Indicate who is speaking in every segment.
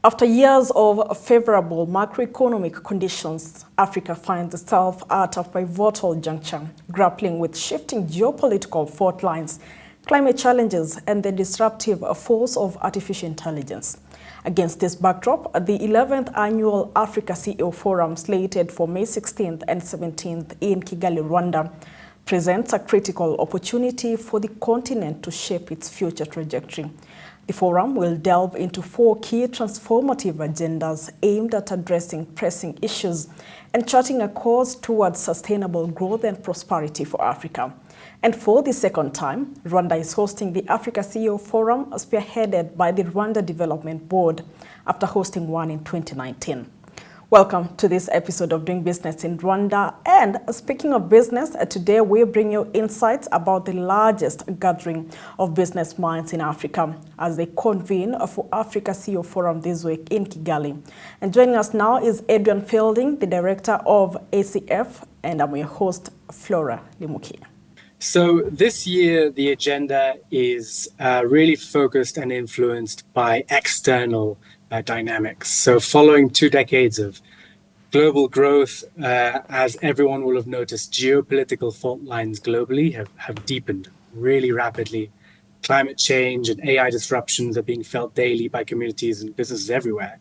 Speaker 1: After years of favorable macroeconomic conditions, Africa finds itself at a pivotal juncture, grappling with shifting geopolitical fault lines, climate challenges, and the disruptive force of artificial intelligence. Against this backdrop, the 11th Annual Africa CEO Forum, slated for May 16th and 17th in Kigali, Rwanda, presents a critical opportunity for the continent to shape its future trajectory. The forum will delve into 4 key transformative agendas aimed at addressing pressing issues and charting a course towards sustainable growth and prosperity for Africa. And for the second time, Rwanda is hosting the Africa CEO Forum, spearheaded by the Rwanda Development Board, after hosting one in 2019. Welcome to this episode of Doing Business in Rwanda. And speaking of business, today we bring you insights about the largest gathering of business minds in Africa as they convene for Africa CEO Forum this week in Kigali. And joining us now is Adrian Fielding, the director of ACF, and I'm your host, Flora Limukia.
Speaker 2: So this year, the agenda is really focused and influenced by external dynamics. So following 2 decades of global growth, as everyone will have noticed, geopolitical fault lines globally have deepened really rapidly. Climate change and AI disruptions are being felt daily by communities and businesses everywhere.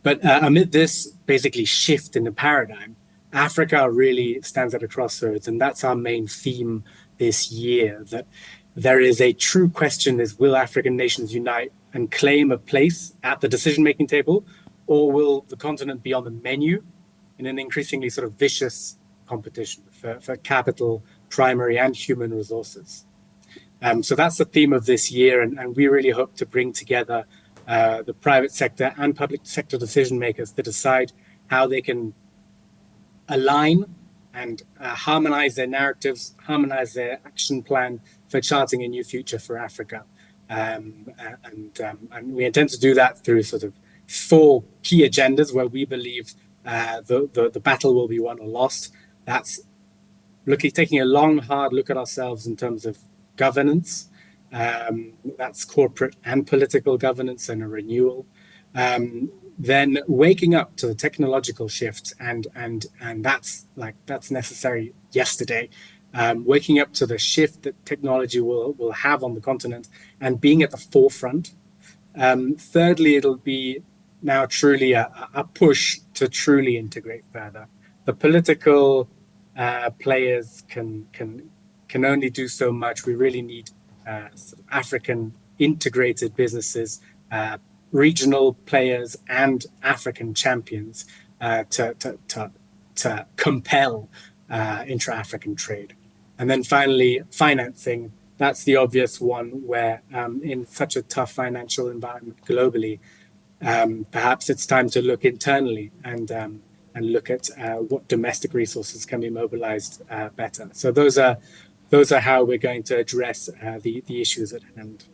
Speaker 2: But amid this basically shift in the paradigm, Africa really stands at a crossroads, and that's our main theme this year, that there is a true question: is will African nations unite and claim a place at the decision-making table, or will the continent be on the menu in an increasingly sort of vicious competition for capital, primary and human resources? So that's the theme of this year, and we really hope to bring together the private sector and public sector decision makers to decide how they can align and harmonize their narratives, harmonize their action plan for charting a new future for Africa. And we intend to do that through sort of 4 key agendas where we believe the battle will be won or lost. That's taking a long, hard look at ourselves in terms of governance. That's corporate and political governance and a renewal. Then waking up to the technological shifts, and that's necessary yesterday. Waking up to the shift that technology will have on the continent and being at the forefront. Thirdly, it'll be now truly a push to truly integrate further. The political players can only do so much. We really need sort of African integrated businesses, regional players and African champions to compel intra-African trade. And then finally, financing. That's the obvious one where in such a tough financial environment globally, perhaps it's time to look internally and look at what domestic resources can be mobilized better. So those are how we're going to address the issues at hand.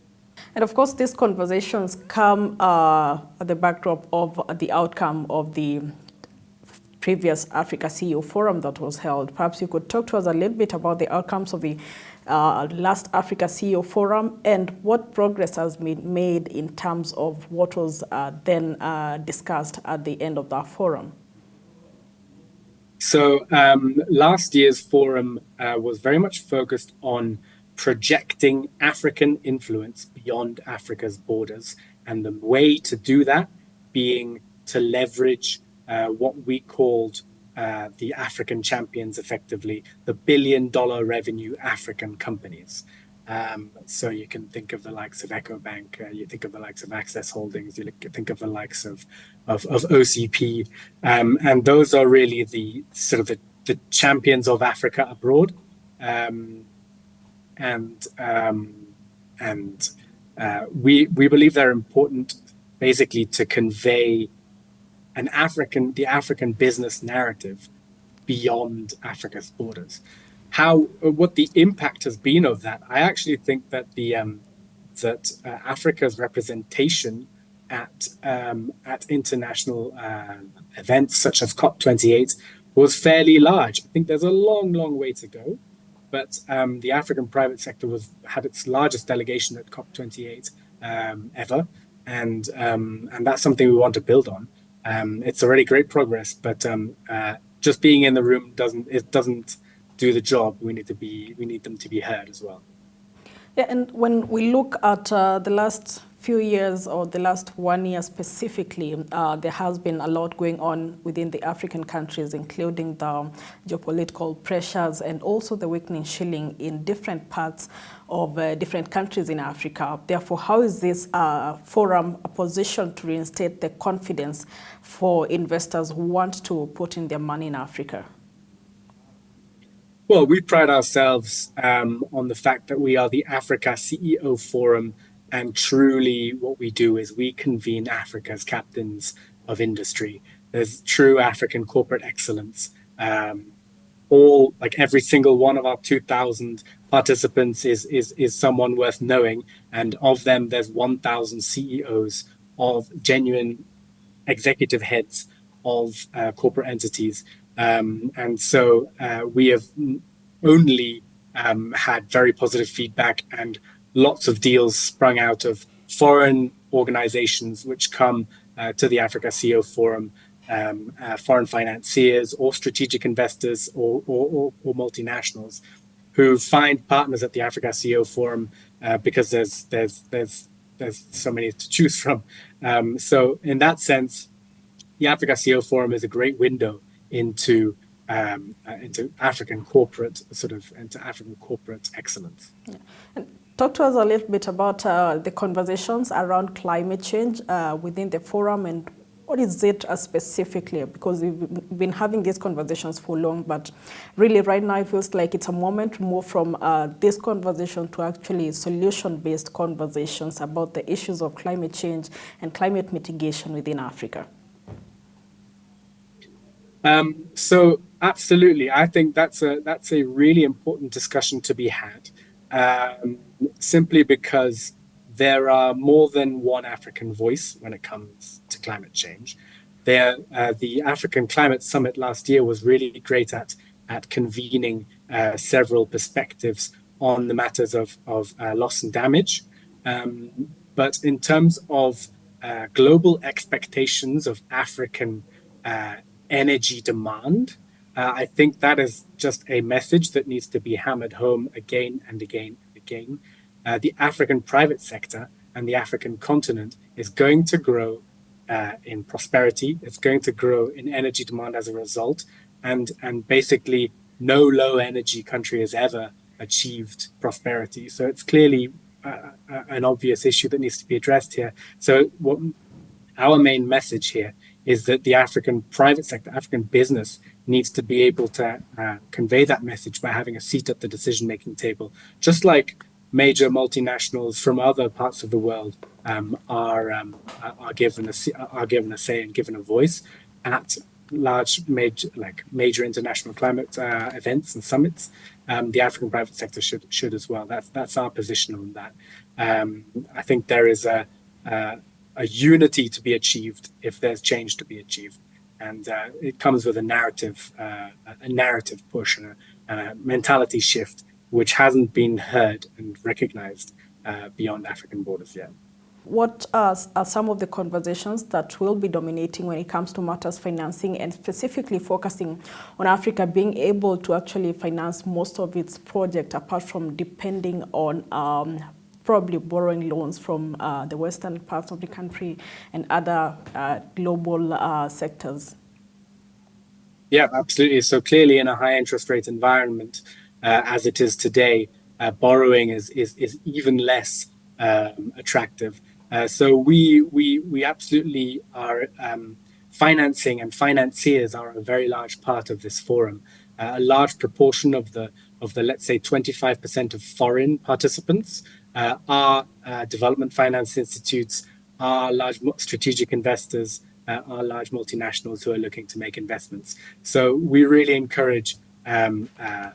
Speaker 1: And of course, these conversations come at the backdrop of the outcome of the previous Africa CEO Forum that was held. Perhaps you could talk to us a little bit about the outcomes of the last Africa CEO Forum and what progress has been made in terms of what was then discussed at the end of that forum.
Speaker 2: So last year's forum was very much focused on projecting African influence beyond Africa's borders, and the way to do that being to leverage what we called the African champions, effectively the billion-dollar revenue African companies. So you can think of the likes of EcoBank, you think of the likes of Access Holdings, you think of the likes of OCP, and those are really the sort of the champions of Africa abroad. We believe they're important, basically, to convey the African business narrative beyond Africa's borders. What the impact has been of that, I actually think that Africa's representation at international events such as COP28 was fairly large. I think there's a long, long way to go. But the African private sector had its largest delegation at COP28 ever. and that's something we want to build on. It's already great progress, but just being in the room doesn't do the job. We need them to be heard as well.
Speaker 1: Yeah, and when we look at the last few years or the last 1 year specifically, there has been a lot going on within the African countries, including the geopolitical pressures and also the weakening shilling in different parts of different countries in Africa. Therefore, how is this forum a position to reinstate the confidence for investors who want to put in their money in Africa?
Speaker 2: Well, we pride ourselves on the fact that we are the Africa CEO Forum, and truly what we do is we convene Africa's captains of industry. There's true African corporate excellence. All, like every single one of our 2,000 participants is someone worth knowing, and of them, there's 1,000 CEOs of genuine executive heads of corporate entities. And so we have only had very positive feedback, and lots of deals sprung out of foreign organizations which come to the Africa CEO Forum, foreign financiers or strategic investors or multinationals who find partners at the Africa CEO Forum because there's so many to choose from. So in that sense, the Africa CEO Forum is a great window into African corporate excellence.
Speaker 1: Yeah. And talk to us a little bit about the conversations around climate change within the forum, and what is it specifically? Because we've been having these conversations for long, but really right now it feels like it's a moment to move from this conversation to actually solution-based conversations about the issues of climate change and climate mitigation within Africa.
Speaker 2: So absolutely, I think that's a really important discussion to be had, simply because there are more than one African voice when it comes to climate change. The African Climate Summit last year was really great at convening several perspectives on the matters of loss and damage. But in terms of global expectations of African energy demand, I think that is just a message that needs to be hammered home again and again and again. The African private sector and the African continent is going to grow in prosperity. It's going to grow in energy demand as a result. And basically, no low energy country has ever achieved prosperity. So it's clearly an obvious issue that needs to be addressed here. So what our main message here is that the African private sector, African business, needs to be able to convey that message by having a seat at the decision-making table, just like major multinationals from other parts of the world are given a say and given a voice at major international climate events and summits. The African private sector should as well. That's our position on that. I think there is a unity to be achieved if there's change to be achieved, and it comes with a narrative push and a mentality shift which hasn't been heard and recognized beyond African borders yet.
Speaker 1: What are some of the conversations that will be dominating when it comes to matters financing, and specifically focusing on Africa being able to actually finance most of its project apart from depending on probably borrowing loans from the western parts of the country and other global sectors?
Speaker 2: Yeah, absolutely. So clearly in a high interest rate environment, as it is today, borrowing is even less attractive. So we absolutely are financing, and financiers are a very large part of this forum. A large proportion of the let's say 25% of foreign participants are development finance institutes, are large strategic investors, are large multinationals who are looking to make investments. So we really encourage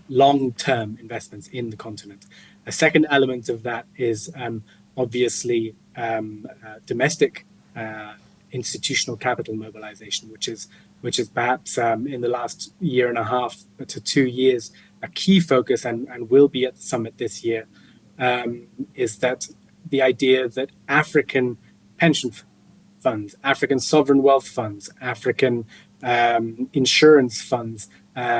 Speaker 2: long-term investments in the continent. A second element of that is obviously domestic institutional capital mobilization, which is perhaps in the last year and a half to 2 years a key focus, and will be at the summit this year, is that the idea that African pension funds, African sovereign wealth funds, African insurance funds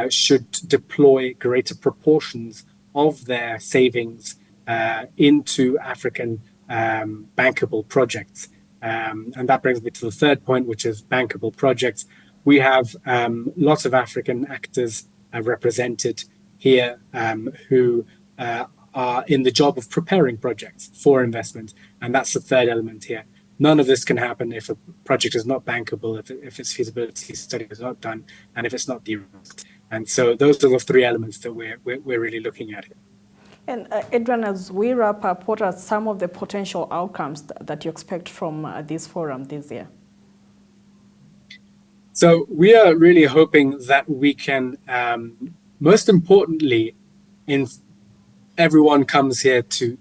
Speaker 2: should deploy greater proportions of their savings into African bankable projects. And that brings me to the third point, which is bankable projects. We have lots of African actors represented here who are in the job of preparing projects for investment. And that's the third element here. None of this can happen if a project is not bankable, if its feasibility study is not done, and if it's not de-risked. And so those are the three elements that we're really looking at here.
Speaker 1: And Adrian, as we wrap up, what are some of the potential outcomes that you expect from this forum this year?
Speaker 2: So we are really hoping that we can, most importantly, everyone comes here to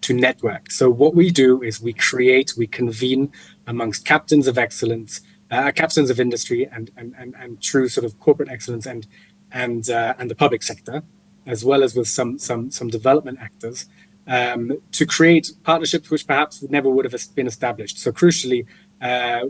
Speaker 2: network. So what we do is we convene amongst captains of excellence, captains of industry, and true sort of corporate excellence, and the public sector, as well as with some development actors, to create partnerships which perhaps never would have been established. So crucially,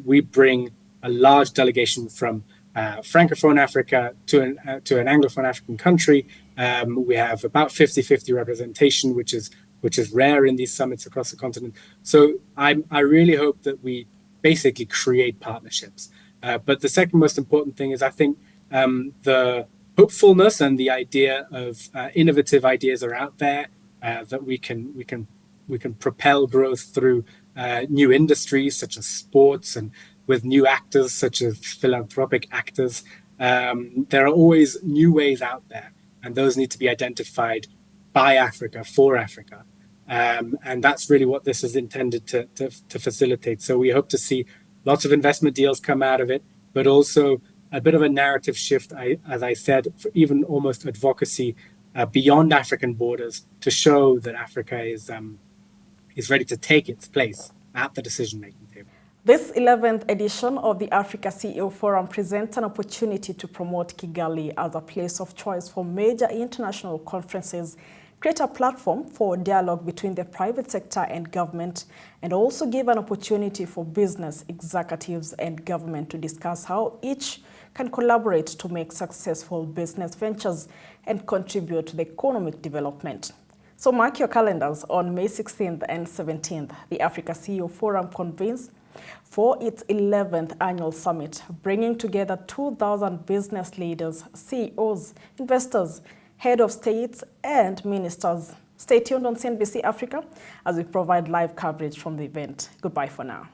Speaker 2: we bring a large delegation from Francophone Africa to an Anglophone African country. We have about 50-50 representation, which is rare in these summits across the continent. So I really hope that we basically create partnerships. But the second most important thing is, I think, the hopefulness and the idea of innovative ideas are out there, that we can propel growth through new industries such as sports, and with new actors such as philanthropic actors. There are always new ways out there, and those need to be identified by Africa, for Africa. And that's really what this is intended to facilitate. So we hope to see lots of investment deals come out of it, but also a bit of a narrative shift, as I said, for even almost advocacy beyond African borders, to show that Africa is ready to take its place at the decision-making table.
Speaker 1: This 11th edition of the Africa CEO Forum presents an opportunity to promote Kigali as a place of choice for major international conferences, create a platform for dialogue between the private sector and government, and also give an opportunity for business executives and government to discuss how each can collaborate to make successful business ventures and contribute to the economic development. So mark your calendars. On May 16th and 17th, the Africa CEO Forum convenes for its 11th annual summit, bringing together 2,000 business leaders, CEOs, investors, head of states, and ministers. Stay tuned on CNBC Africa as we provide live coverage from the event. Goodbye for now.